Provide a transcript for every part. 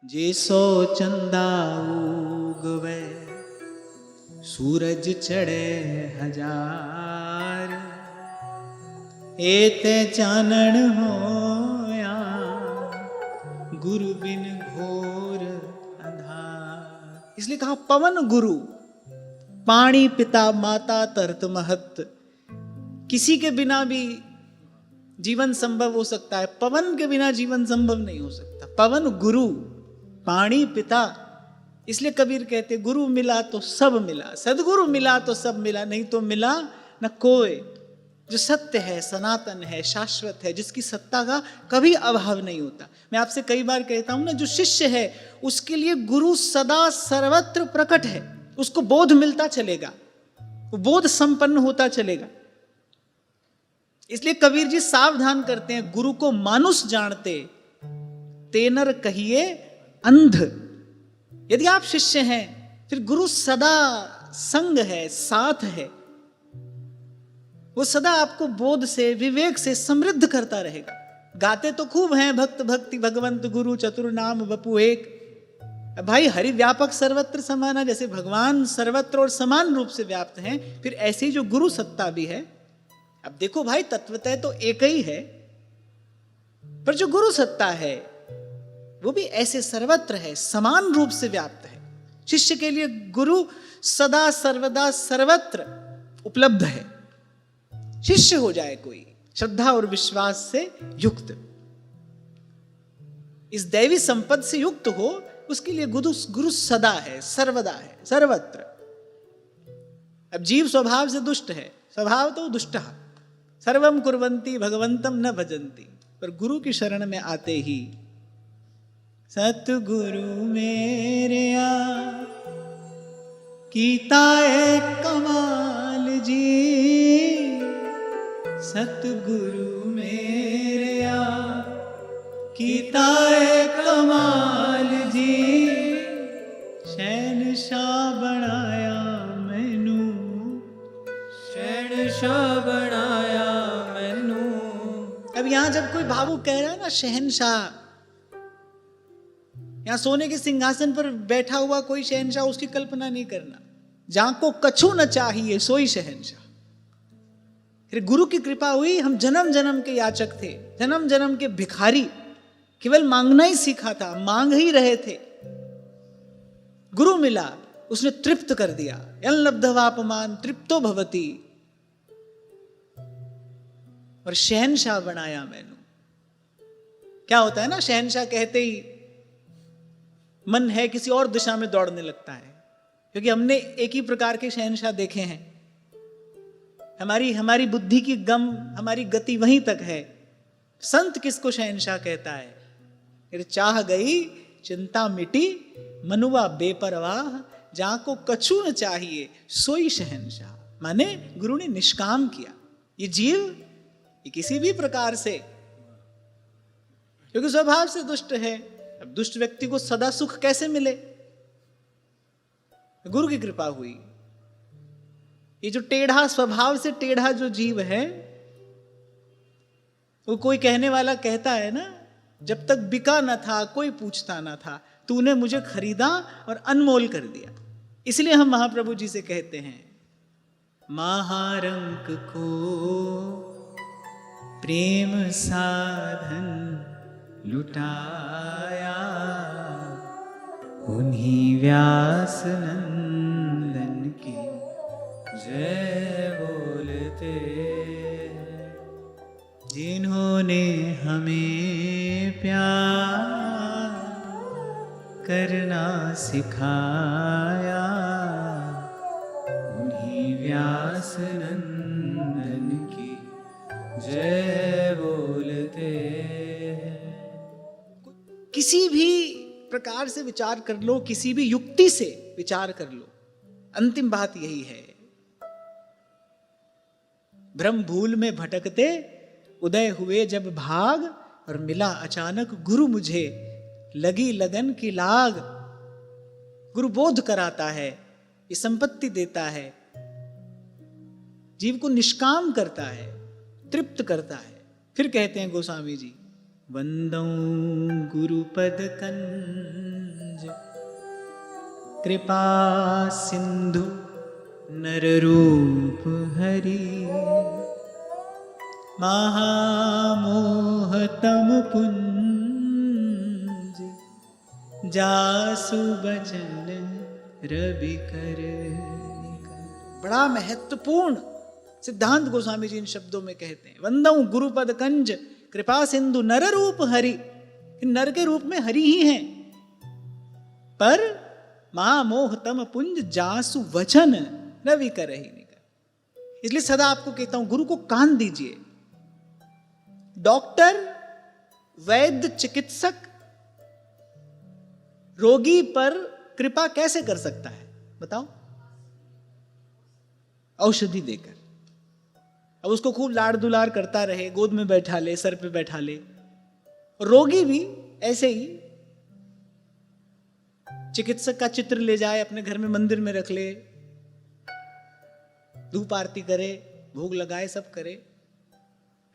जे सो चंदा उगवे सूरज चढ़े हजार, एते चानण होया गुरु बिन घोर अंधार। इसलिए कहा पवन गुरु, पाणी पिता माता तरत महत। किसी के बिना भी जीवन संभव हो सकता है, पवन के बिना जीवन संभव नहीं हो सकता। पवन गुरु, पाणी पिता। इसलिए कबीर कहते गुरु मिला तो सब मिला, सदगुरु मिला तो सब मिला, नहीं तो मिला न कोई। जो सत्य है, सनातन है, शाश्वत है, जिसकी सत्ता का कभी अभाव नहीं होता। मैं आपसे कई बार कहता हूं ना, जो शिष्य है उसके लिए गुरु सदा सर्वत्र प्रकट है। उसको बोध मिलता चलेगा, वो बोध संपन्न होता चलेगा। इसलिए कबीर जी सावधान करते हैं, गुरु को मानुष जानते तेनर कहिए अंध। यदि आप शिष्य हैं फिर गुरु सदा संग है, साथ है। वो सदा आपको बोध से, विवेक से समृद्ध करता रहेगा। गाते तो खूब हैं, भक्त भक्ति भगवंत गुरु चतुर नाम वपु एक। भाई हरि व्यापक सर्वत्र समाना, जैसे भगवान सर्वत्र और समान रूप से व्याप्त हैं, फिर ऐसी जो गुरु सत्ता भी है। अब देखो भाई, तत्वतः तो एक ही है, पर जो गुरु सत्ता है वो भी ऐसे सर्वत्र है, समान रूप से व्याप्त है। शिष्य के लिए गुरु सदा सर्वदा सर्वत्र उपलब्ध है। शिष्य हो जाए कोई श्रद्धा और विश्वास से युक्त, इस दैवी संपद से युक्त हो, उसके लिए गुरु सदा है, सर्वदा है, सर्वत्र। अब जीव स्वभाव से दुष्ट है, स्वभाव तो दुष्ट, सर्वम कुर्वन्ति भगवंतम न भजन्ति, पर गुरु की शरण में आते ही सतगुरु मेरे कीता है कमाल जी, सतगुरु मेरे कीता है कमाल जी, शहनशाह बनाया मैनू, शहनशाह बनाया मैनू। अब यहां जब कोई भावुक कह रहा है ना शहनशाह, यहां सोने के सिंहासन पर बैठा हुआ कोई शहनशाह, उसकी कल्पना नहीं करना। जहां को कछु न चाहिए सोई शहनशाह। फिर गुरु की कृपा हुई, हम जन्म जन्म के याचक थे, जन्म जन्म के भिखारी, केवल मांगना ही सीखा था, मांग ही रहे थे। गुरु मिला, उसने तृप्त कर दिया। यन लब्धवापमान तृप्तो भवती, और शहनशाह बनाया मैनू। क्या होता है ना, शहनशाह कहते ही मन है किसी और दिशा में दौड़ने लगता है, क्योंकि हमने एक ही प्रकार के शहनशाह देखे हैं। हमारी बुद्धि की गम, हमारी गति वहीं तक है। संत किसको शहनशाह कहता है? फिर चाह गई चिंता मिटी, मनुआ बेपरवाह, जहां को कछु न चाहिए सोई शहनशाह। माने गुरु ने निष्काम किया। ये जीव ये किसी भी प्रकार से, क्योंकि स्वभाव से दुष्ट है, अब दुष्ट व्यक्ति को सदा सुख कैसे मिले? गुरु की कृपा हुई। ये जो टेढ़ा, स्वभाव से टेढ़ा जो जीव है, वो कोई कहने वाला कहता है ना, जब तक बिका न था कोई पूछता न था, तूने मुझे खरीदा और अनमोल कर दिया। इसलिए हम महाप्रभु जी से कहते हैं, महारंक को प्रेम साधन लुटाया, उन्हीं व्यास नंदन की जय बोलते, जिन्होंने हमें प्यार करना सिखाया, उन्हीं व्यास नंदन की जय बोलते। किसी भी प्रकार से विचार कर लो, किसी भी युक्ति से विचार कर लो, अंतिम बात यही है, ब्रह्म भूल में भटकते उदय हुए जब भाग, और मिला अचानक गुरु मुझे लगी लगन की लाग। गुरु बोध कराता है, ये संपत्ति देता है, जीव को निष्काम करता है, तृप्त करता है। फिर कहते हैं गोस्वामी जी, वंदौ गुरुपद कंद कृपा सिंधु नर रूप हरि, महामोहतम पुंज जासु बचन रवि कर। बड़ा महत्वपूर्ण सिद्धांत गोस्वामी जी इन शब्दों में कहते हैं। वंदऊ गुरुपद कंज कृपा सिंधु नर रूप हरि, नर के रूप में हरि ही हैं, पर महामोहतम पुंज जासु वचन रवि करहि निकर। इसलिए सदा आपको कहता हूं गुरु को कान दीजिए। डॉक्टर, वैद्य, चिकित्सक रोगी पर कृपा कैसे कर सकता है बताओ? औषधि देकर। अब उसको खूब लाड़ दुलार करता रहे, गोद में बैठा ले, सर पे बैठा ले। रोगी भी ऐसे ही चिकित्सक का चित्र ले जाए, अपने घर में मंदिर में रख ले, धूप आरती करे, भोग लगाए, सब करे,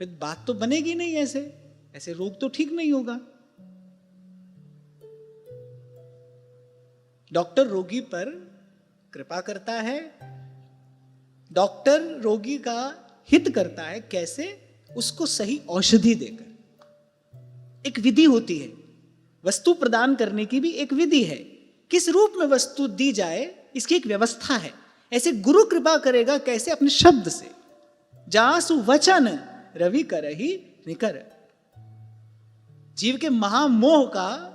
फिर बात तो बनेगी नहीं। ऐसे रोग तो ठीक नहीं होगा। डॉक्टर रोगी पर कृपा करता है, डॉक्टर रोगी का हित करता है। कैसे? उसको सही औषधि देकर। एक विधि होती है, वस्तु प्रदान करने की भी एक विधि है। किस रूप में वस्तु दी जाए इसकी एक व्यवस्था है। ऐसे गुरु कृपा करेगा कैसे? अपने शब्द से। जासु वचन रवि करहि निकर। जीव के महामोह का,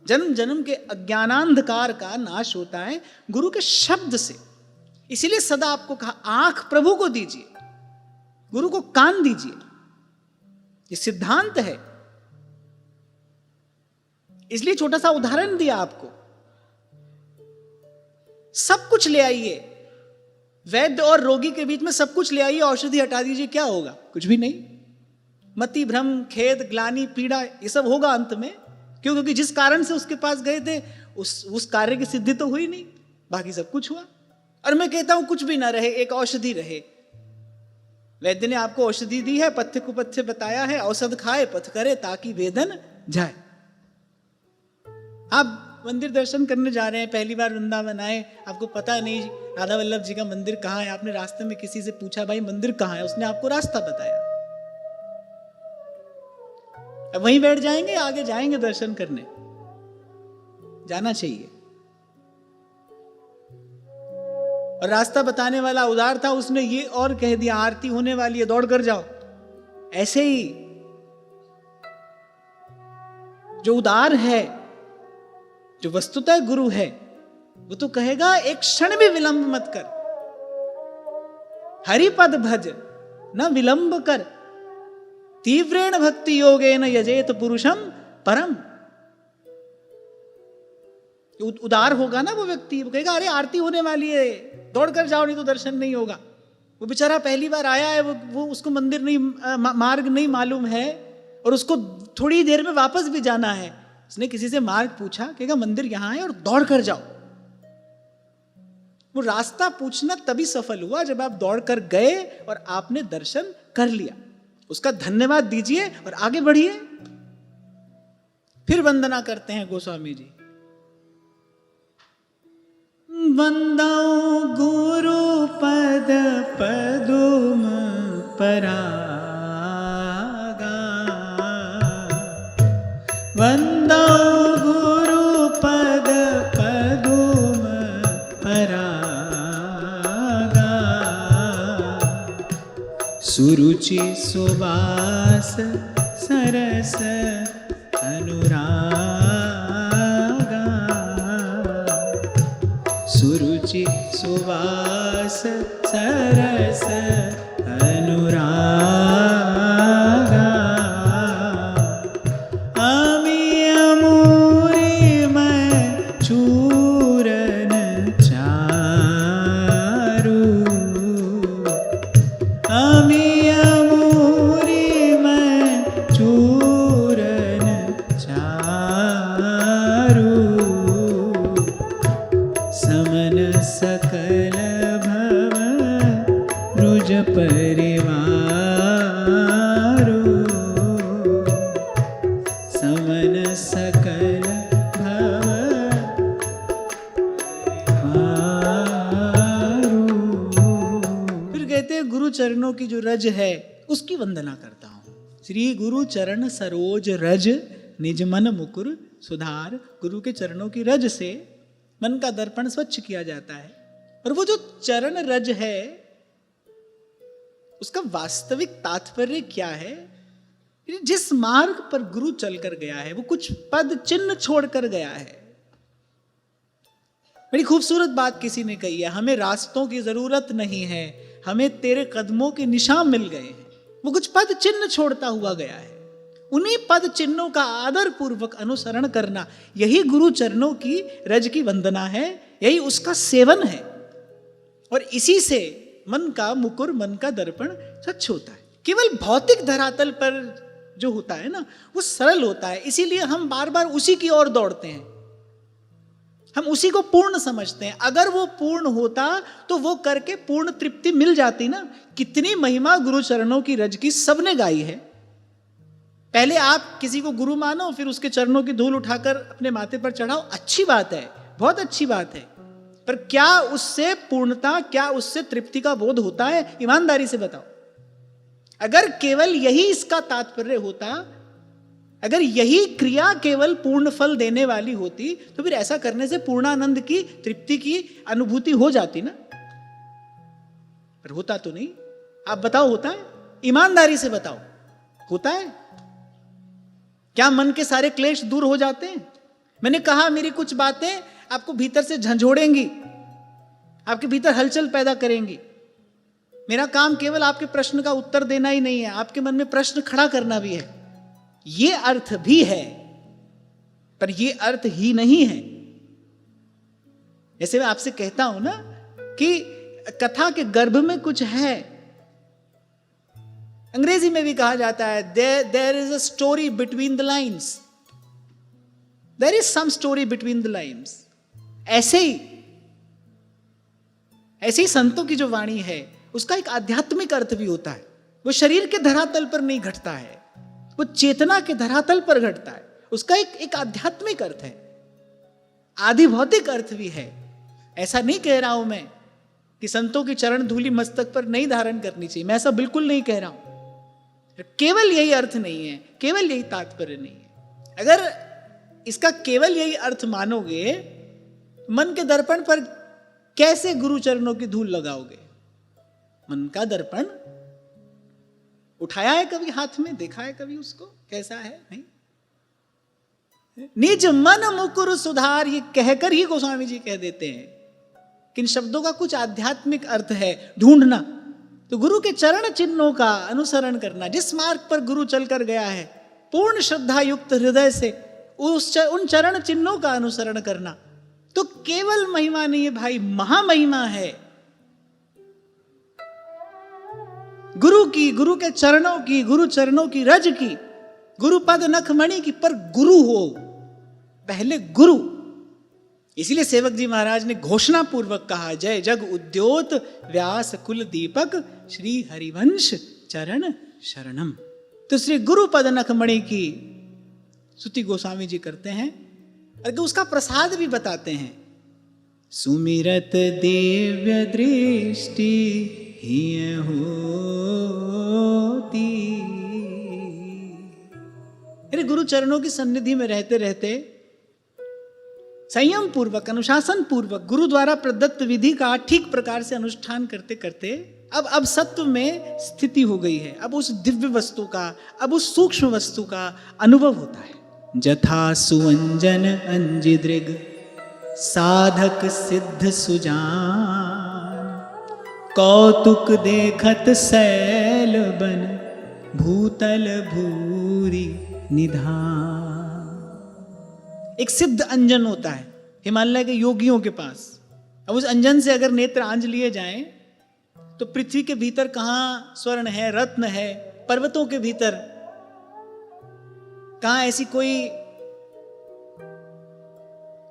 जन्म जन्म के अज्ञानांधकार का नाश होता है गुरु के शब्द से। इसीलिए सदा आपको कहा आंख प्रभु को दीजिए, गुरु को कान दीजिए। ये सिद्धांत है। इसलिए छोटा सा उदाहरण दिया आपको। सब कुछ ले आइए, वैद्य और रोगी के बीच में सब कुछ ले आइए, औषधि हटा दीजिए, क्या होगा? कुछ भी नहीं। मति, भ्रम, खेद, ग्लानि, पीड़ा, ये सब होगा अंत में। क्यों? क्योंकि जिस कारण से उसके पास गए थे उस कार्य की सिद्धि तो हुई नहीं, बाकी सब कुछ हुआ। और मैं कहता हूं कुछ भी ना रहे, एक औषधि रहे। वैद्य ने आपको औषधि दी है, पथ्य कुपथ्य बताया है, औषध खाए पथ करे ताकि वेदन जाए। आप मंदिर दर्शन करने जा रहे हैं, पहली बार वृंदावन आए, आपको पता नहीं राधा वल्लभ जी का मंदिर कहाँ है। आपने रास्ते में किसी से पूछा भाई मंदिर कहाँ है, उसने आपको रास्ता बताया। अब वहीं बैठ जाएंगे, आगे जाएंगे दर्शन करने? जाना चाहिए। और रास्ता बताने वाला उदार था, उसने ये और कह दिया आरती होने वाली है, दौड़ कर जाओ। ऐसे ही जो उदार है, जो वस्तुतः गुरु है, वो तो कहेगा एक क्षण भी विलंब मत कर, हरिपद भज न विलंब कर, तीव्रेण भक्ति योगेन यजेत पुरुषम परम। उदार होगा ना वो व्यक्ति, वो कहेगा अरे आरती होने वाली है, दौड़ कर जाओ नहीं तो दर्शन नहीं होगा। वो बेचारा पहली बार आया है, वो उसको मंदिर नहीं, मार्ग नहीं मालूम है, और उसको थोड़ी देर में वापस भी जाना है। उसने किसी से मार्ग पूछा, कहेगा मंदिर यहां है और दौड़ कर जाओ। वो रास्ता पूछना तभी सफल हुआ जब आप दौड़ कर गए और आपने दर्शन कर लिया। उसका धन्यवाद दीजिए और आगे बढ़िए। फिर वंदना करते हैं गोस्वामी जी। वंदौ गुरु पद पदुम परागा, वंदौ गुरु पद पदुम परागा, सुरुचि सुवास सरस अनुरागा, सुरुचि सुवास सरस अनुरागा, अमी अमूरी मैं चूरन चारू, अमी अमूरी मैं चूरन चारू, समन सकल भव रुज परिवार, चरणों की जो रज है उसकी वंदना करता हूं। श्री गुरु चरण सरोज रज निज मन मुकुर सुधार। गुरु के चरणों की रज से मन का दर्पण स्वच्छ किया जाता है। और वो जो चरण रज है उसका वास्तविक तात्पर्य क्या है? जिस मार्ग पर गुरु चलकर गया है वो कुछ पद चिन्ह छोड़कर गया है। बड़ी खूबसूरत बात किसी ने कही है, हमें रास्तों की जरूरत नहीं है, हमें तेरे कदमों के निशान मिल गए हैं। वो कुछ पद चिन्ह छोड़ता हुआ गया है। उन्हीं पद चिन्हों का आदर पूर्वक अनुसरण करना, यही गुरु चरणों की रज की वंदना है, यही उसका सेवन है। और इसी से मन का मुकुर, मन का दर्पण स्वच्छ होता है। केवल भौतिक धरातल पर जो होता है ना वो सरल होता है, इसीलिए हम बार बार उसी की ओर दौड़ते हैं, हम उसी को पूर्ण समझते हैं। अगर वो पूर्ण होता तो वो करके पूर्ण तृप्ति मिल जाती ना। कितनी महिमा गुरु चरणों की रज की सबने गाई है। पहले आप किसी को गुरु मानो, फिर उसके चरणों की धूल उठाकर अपने माथे पर चढ़ाओ, अच्छी बात है, बहुत अच्छी बात है। पर क्या उससे पूर्णता, क्या उससे तृप्ति का बोध होता है? ईमानदारी से बताओ। अगर केवल यही इसका तात्पर्य होता, अगर यही क्रिया केवल पूर्ण फल देने वाली होती, तो फिर ऐसा करने से पूर्णानंद की, तृप्ति की अनुभूति हो जाती ना। पर होता तो नहीं। आप बताओ, होता है? ईमानदारी से बताओ, होता है? क्या मन के सारे क्लेश दूर हो जाते हैं? मैंने कहा मेरी कुछ बातें आपको भीतर से झंझोड़ेंगी, आपके भीतर हलचल पैदा करेंगी। मेरा काम केवल आपके प्रश्न का उत्तर देना ही नहीं है, आपके मन में प्रश्न खड़ा करना भी है। ये अर्थ भी है, पर ये अर्थ ही नहीं है। जैसे मैं आपसे कहता हूं ना कि कथा के गर्भ में कुछ है। अंग्रेजी में भी कहा जाता है there is a story between the lines, there is some story between the lines. ऐसे ही संतों की जो वाणी है उसका एक आध्यात्मिक अर्थ भी होता है। वो शरीर के धरातल पर नहीं घटता है, वो चेतना के धरातल पर घटता है। उसका एक आध्यात्मिक अर्थ है, आदि भौतिक अर्थ भी है। ऐसा नहीं कह रहा हूं मैं कि संतों की चरण धूलि मस्तक पर नहीं धारण करनी चाहिए, मैं ऐसा बिल्कुल नहीं कह रहा हूं। केवल यही अर्थ नहीं है, केवल यही तात्पर्य नहीं है। अगर इसका केवल यही अर्थ मानोगे, मन के दर्पण पर कैसे गुरु चरणों की धूल लगाओगे? मन का दर्पण उठाया है कभी हाथ में? देखा है कभी उसको कैसा है? नहीं। निज मन मुकुर सुधार, ये कहकर ही गोस्वामी जी कह देते हैं कि इन शब्दों का कुछ आध्यात्मिक अर्थ है, ढूंढना। तो गुरु के चरण चिन्हों का अनुसरण करना, जिस मार्ग पर गुरु चलकर गया है, पूर्ण श्रद्धा युक्त हृदय से उन चरण चिन्हों का अनुसरण करना, तो केवल महिमा नहीं है भाई, महामहिमा है। गुरु की, गुरु के चरणों की, गुरु चरणों की रज की, गुरु पद नखमणि की, पर गुरु हो, पहले गुरु। इसीलिए सेवक जी महाराज ने घोषणा पूर्वक कहा, जय जग उद्योत व्यास कुल दीपक श्री हरिवंश चरण शरणम। तो श्री गुरु पद नखमणि की स्तुति गोस्वामी जी करते हैं और उसका प्रसाद भी बताते हैं। सुमिरत दिव्य दृष्टि हिय होती। अरे गुरु चरणों की सन्निधि में रहते रहते संयम पूर्वक, अनुशासन पूर्वक, गुरु द्वारा प्रदत्त विधि का ठीक प्रकार से अनुष्ठान करते करते अब सत्व में स्थिति हो गई है। अब उस दिव्य वस्तु का, अब उस सूक्ष्म वस्तु का अनुभव होता है। जथा सुअंजन अंजिदृग साधक सिद्ध सुजान, कौतुक देखत सैल बन भूतल भूरि निधान। एक सिद्ध अंजन होता है हिमालय के योगियों के पास। अब उस अंजन से अगर नेत्र आंज लिए जाएं तो पृथ्वी के भीतर कहां स्वर्ण है, रत्न है, पर्वतों के भीतर कहां ऐसी कोई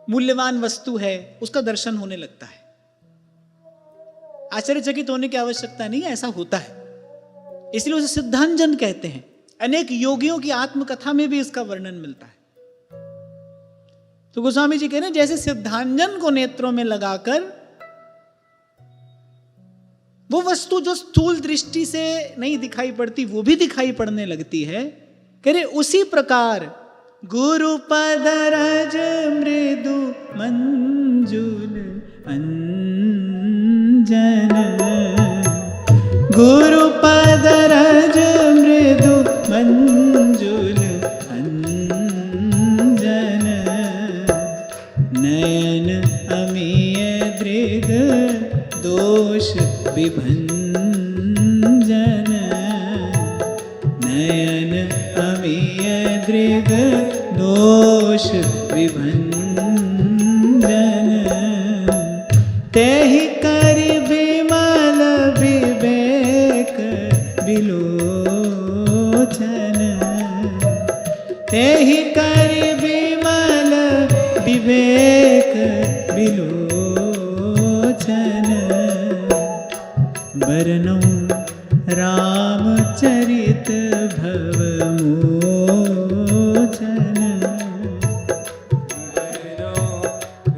मूल्यवान वस्तु है, उसका दर्शन होने लगता है। आश्चर्यचकित होने की आवश्यकता नहीं है, ऐसा होता है। इसलिए उसे सिद्धांजन कहते हैं। अनेक योगियों की आत्मकथा में भी इसका वर्णन मिलता है। तो गोस्वामी जी कह रहे हैं, जैसे सिद्धांजन को नेत्रों में लगाकर वो वस्तु जो स्थूल दृष्टि से नहीं दिखाई पड़ती वो भी दिखाई पड़ने लगती है। कह रहे उसी प्रकार गुरु पद रज मृदु मंजुल अंजन, गुरु पद रज मृदु मंजुल अंजन, नयन अमीय दृग दोष विभंजन, नयन अमीय दृग दोष विभंजन, तेहि करि विमल विवेक विलोचन, तेहि करि विमल विवेक विलोचन, बरनौ रामचरित भवमोचन, बरनौ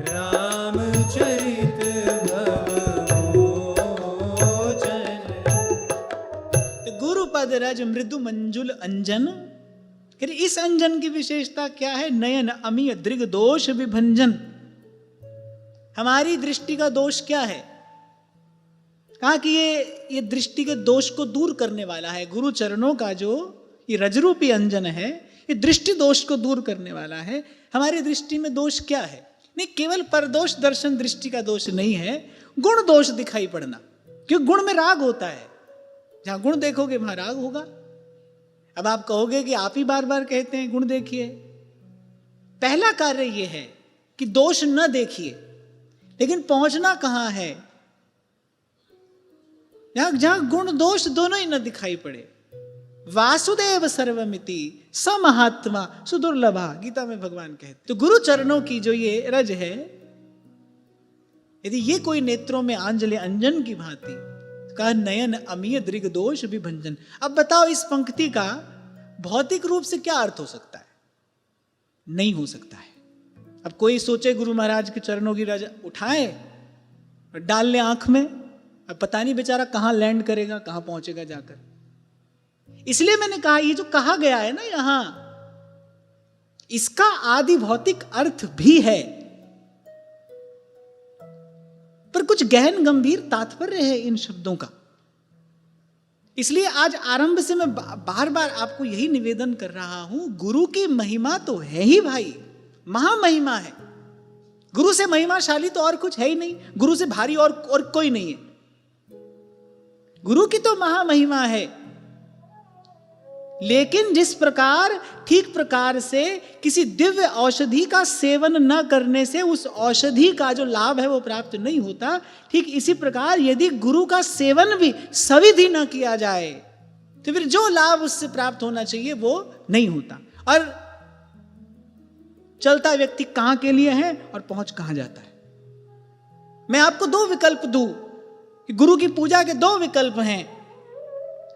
रामचरित भवमोचन। गुरु पद रज मृदु मंजुल अंजन, इस अंजन की विशेषता क्या है? नयन अमीय दृग दोष विभंजन। हमारी दृष्टि का दोष क्या है? कहा कि ये दृष्टि के दोष को दूर करने वाला है। गुरु चरणों का जो ये रजरूपी अंजन है, ये दृष्टि दोष को दूर करने वाला है। हमारी दृष्टि में दोष क्या है? नहीं, केवल परदोष दर्शन दृष्टि का दोष नहीं है, गुण दोष दिखाई पड़ना। क्योंकि गुण में राग होता है, जहां गुण देखोगे वहां राग होगा। अब आप कहोगे कि आप ही बार बार कहते हैं गुण देखिए। पहला कार्य यह है कि दोष न देखिए, लेकिन पहुंचना कहां है? जहां गुण दोष दोनों ही न दिखाई पड़े। वासुदेव सर्वमिति स महात्मा सुदुर्लभा, गीता में भगवान कहते। तो गुरु चरणों की जो ये रज है, यदि ये कोई नेत्रों में आंजले अंजन की भांति, कहा नयन अमीय दृग दोष विभंजन। अब बताओ इस पंक्ति का भौतिक रूप से क्या अर्थ हो सकता है? नहीं हो सकता है। अब कोई सोचे गुरु महाराज के चरणों की रज उठाए और डाल ले आंख में, अब पता नहीं बेचारा कहां लैंड करेगा, कहां पहुंचेगा जाकर। इसलिए मैंने कहा ये जो कहा गया है ना यहां, इसका आदि भौतिक अर्थ भी है, पर कुछ गहन गंभीर तात्पर्य है इन शब्दों का। इसलिए आज आरंभ से मैं बार बार आपको यही निवेदन कर रहा हूं, गुरु की महिमा तो है ही भाई, महामहिमा है। गुरु से महिमाशाली तो और कुछ है ही नहीं, गुरु से भारी और कोई नहीं है। गुरु की तो महामहिमा है, लेकिन जिस प्रकार ठीक प्रकार से किसी दिव्य औषधि का सेवन न करने से उस औषधि का जो लाभ है वो प्राप्त नहीं होता, ठीक इसी प्रकार यदि गुरु का सेवन भी सविधि न किया जाए तो फिर जो लाभ उससे प्राप्त होना चाहिए वो नहीं होता। और चलता व्यक्ति कहां के लिए है और पहुंच कहां जाता है। मैं आपको दो विकल्प दूं कि गुरु की पूजा के दो विकल्प हैं,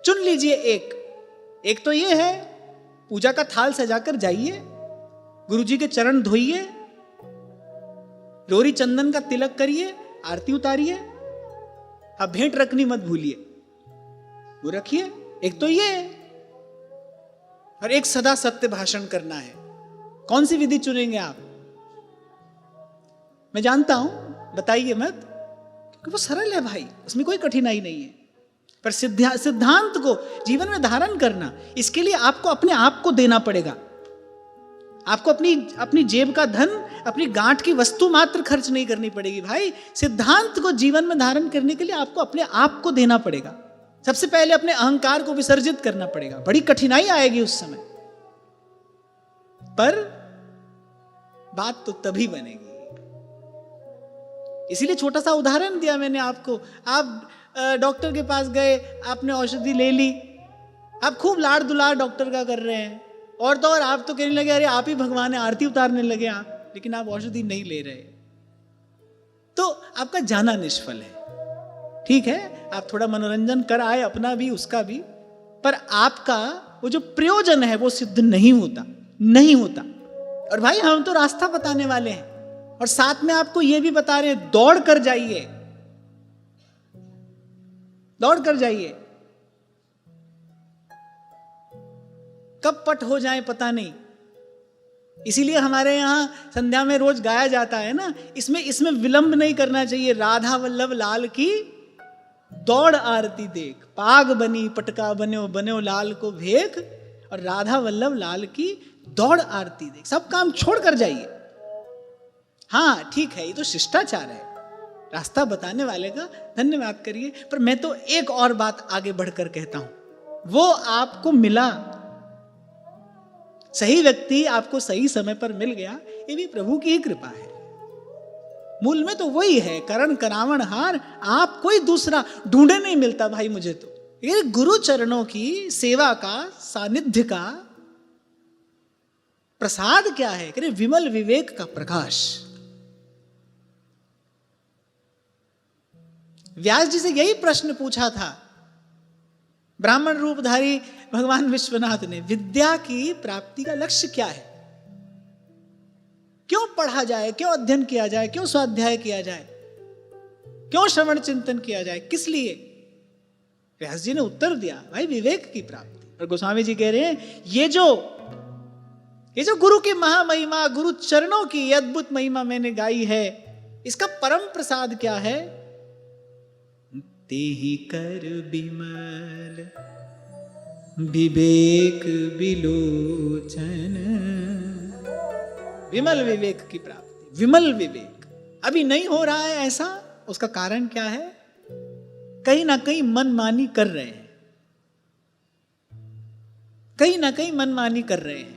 चुन लीजिए एक तो ये है, पूजा का थाल सजाकर जाइए, गुरु जी के चरण धोइए, रोरी चंदन का तिलक करिए, आरती उतारिए। अब भेंट रखनी मत भूलिए, वो रखिए। एक तो ये, और एक सदा सत्य भाषण करना है। कौन सी विधि चुनेंगे आप? मैं जानता हूं, बताइए मत, क्योंकि वो सरल है भाई, उसमें कोई कठिनाई नहीं है। पर सिद्धांत को जीवन में धारण करना, इसके लिए आपको अपने आप को देना पड़ेगा। आपको अपनी जेब का धन, अपनी गांठ की वस्तु मात्र खर्च नहीं करनी पड़ेगी भाई। सिद्धांत को जीवन में धारण करने के लिए आपको अपने आप को देना पड़ेगा। सबसे पहले अपने अहंकार को विसर्जित करना पड़ेगा। बड़ी कठिनाई आएगी उस समय, पर बात तो तभी बनेगी। इसीलिए छोटा सा उदाहरण दिया मैंने आपको। आप डॉक्टर के पास गए, आपने औषधि ले ली, आप खूब लाड़ दुलार डॉक्टर का कर रहे हैं, और तो और आप तो कहने लगे अरे आप ही भगवान है, आरती उतारने लगे आप, लेकिन आप औषधि नहीं ले रहे, तो आपका जाना निष्फल है। ठीक है, आप थोड़ा मनोरंजन कर आए, अपना भी उसका भी, पर आपका वो जो प्रयोजन है वो सिद्ध नहीं होता। और भाई हम तो रास्ता बताने वाले हैं, और साथ में आपको ये भी बता रहे हैं दौड़ कर जाइए, दौड़ कर जाइए। कब पट हो जाए पता नहीं, इसीलिए हमारे यहां संध्या में रोज गाया जाता है ना, इसमें विलंब नहीं करना चाहिए। राधा वल्लभ लाल की दौड़ आरती देख, पाग बनी पटका बन्यो बन्यो लाल को भेख, और राधा वल्लभ लाल की दौड़ आरती देख। सब काम छोड़ कर जाइए। हाँ ठीक है, ये तो शिष्टाचार है, रास्ता बताने वाले का धन्यवाद करिए। पर मैं तो एक और बात आगे बढ़कर कहता हूं, वो आपको मिला, सही व्यक्ति आपको सही समय पर मिल गया, ये भी प्रभु की ही कृपा है। मूल में तो वही है, करण करावण हार, आप कोई दूसरा ढूंढे नहीं मिलता भाई मुझे तो। ये गुरु चरणों की सेवा का, सानिध्य का प्रसाद क्या है? कह विमल विवेक का प्रकाश। व्यास जी से यही प्रश्न पूछा था ब्राह्मण रूपधारी भगवान विश्वनाथ ने, विद्या की प्राप्ति का लक्ष्य क्या है? क्यों पढ़ा जाए, क्यों अध्ययन किया जाए, क्यों स्वाध्याय किया जाए, क्यों श्रवण चिंतन किया जाए, किस लिए? व्यास जी ने उत्तर दिया, भाई विवेक की प्राप्ति। और गोस्वामी जी कह रहे हैं ये जो गुरु की महामहिमा, गुरु चरणों की अद्भुत महिमा मैंने गाई है, इसका परम प्रसाद क्या है? तेहि कर बिमल विवेक विलोचन। विमल विवेक की प्राप्ति, विमल विवेक अभी नहीं हो रहा है ऐसा, उसका कारण क्या है? कहीं ना कहीं मनमानी कर रहे हैं, कहीं ना कहीं मनमानी कर रहे हैं।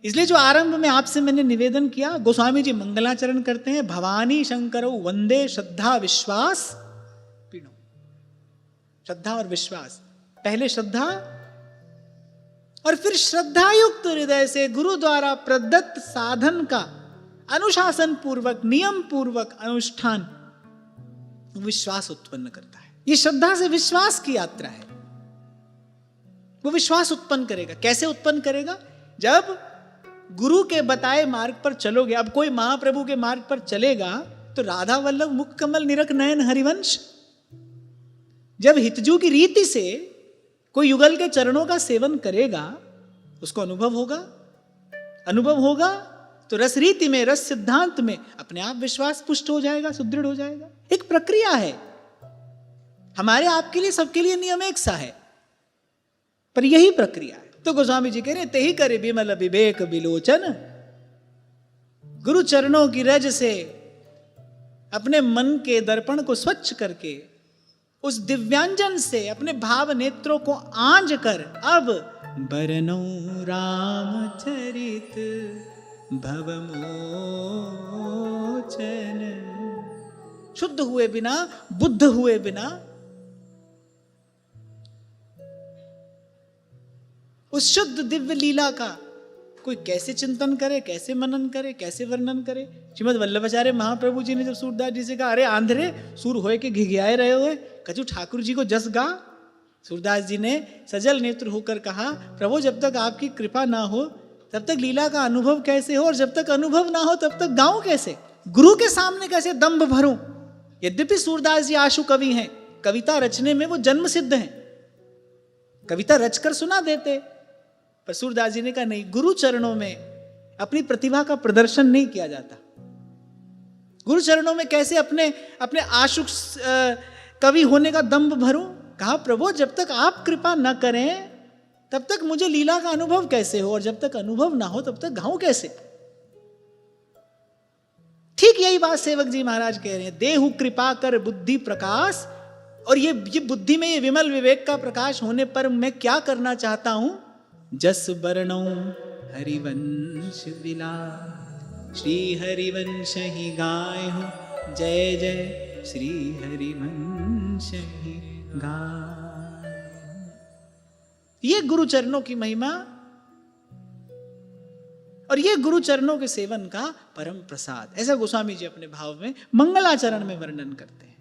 इसलिए जो आरंभ में आपसे मैंने निवेदन किया, गोस्वामी जी मंगलाचरण करते हैं, भवानी शंकरो वंदे श्रद्धा विश्वास पीणो। श्रद्धा और विश्वास, पहले श्रद्धा और फिर श्रद्धा युक्त हृदय से गुरु द्वारा प्रदत्त साधन का अनुशासन पूर्वक, नियम पूर्वक अनुष्ठान विश्वास उत्पन्न करता है। ये श्रद्धा से विश्वास की यात्रा है। वो विश्वास उत्पन्न करेगा। कैसे उत्पन्न करेगा? जब गुरु के बताए मार्ग पर चलोगे। अब कोई महाप्रभु के मार्ग पर चलेगा तो राधा वल्लभ मुख कमल निरख नयन हरिवंश, जब हितजू की रीति से कोई युगल के चरणों का सेवन करेगा, उसको अनुभव होगा। अनुभव होगा तो रस रीति में, रस सिद्धांत में अपने आप विश्वास पुष्ट हो जाएगा, सुदृढ़ हो जाएगा। एक प्रक्रिया है, हमारे आपके लिए, सबके लिए नियम एक सा है, पर यही प्रक्रिया है। तो गोस्वामी जी कह रहे तेहि करे विमल विवेक विलोचन। गुरु चरणों की रज से अपने मन के दर्पण को स्वच्छ करके, उस दिव्यांजन से अपने भाव नेत्रों को आंज कर, अब बरनौ रामचरित भवमोचन। शुद्ध हुए बिना, बुद्ध हुए बिना, उस शुद्ध दिव्य लीला का कोई कैसे चिंतन करे, कैसे मनन करे, कैसे वर्णन करे? श्रीमद वल्लभाचार्य महाप्रभु जी ने जब सूरदास जी से कहा, अरे आंध्रे सूर होए के घिघियाए रहे हुए, कछु ठाकुर जी को जस गा। सूरदास जी ने सजल नेत्र होकर कहा, प्रभु जब तक आपकी कृपा ना हो तब तक लीला का अनुभव कैसे हो, और जब तक अनुभव ना हो तब तक गाऊं कैसे? गुरु के सामने कैसे दम्भ भरूं? यद्यपि सूरदास जी आशु कवि हैं, कविता रचने में वो जन्म सिद्ध हैं, कविता रचकर सुना देते, पर सूरदास जी ने कहा नहीं, गुरु चरणों में अपनी प्रतिभा का प्रदर्शन नहीं किया जाता। गुरु चरणों में कैसे अपने आशुक कवि होने का दम्भ भरूं? कहा प्रभु जब तक आप कृपा न करें तब तक मुझे लीला का अनुभव कैसे हो, और जब तक अनुभव ना हो तब तक गाऊं कैसे? ठीक यही बात सेवक जी महाराज कह रहे हैं, देहु कृपा कर बुद्धि प्रकाश। और ये बुद्धि में ये विमल विवेक का प्रकाश होने पर मैं क्या करना चाहता हूं? जस बरनौ हरिवंश बिला, श्री हरिवंश ही गाय हो, जय जय श्री हरिवंश ही गाय। ये गुरु चरणों की महिमा और ये गुरु चरणों के सेवन का परम प्रसाद, ऐसा गोस्वामी जी अपने भाव में मंगलाचरण में वर्णन करते हैं।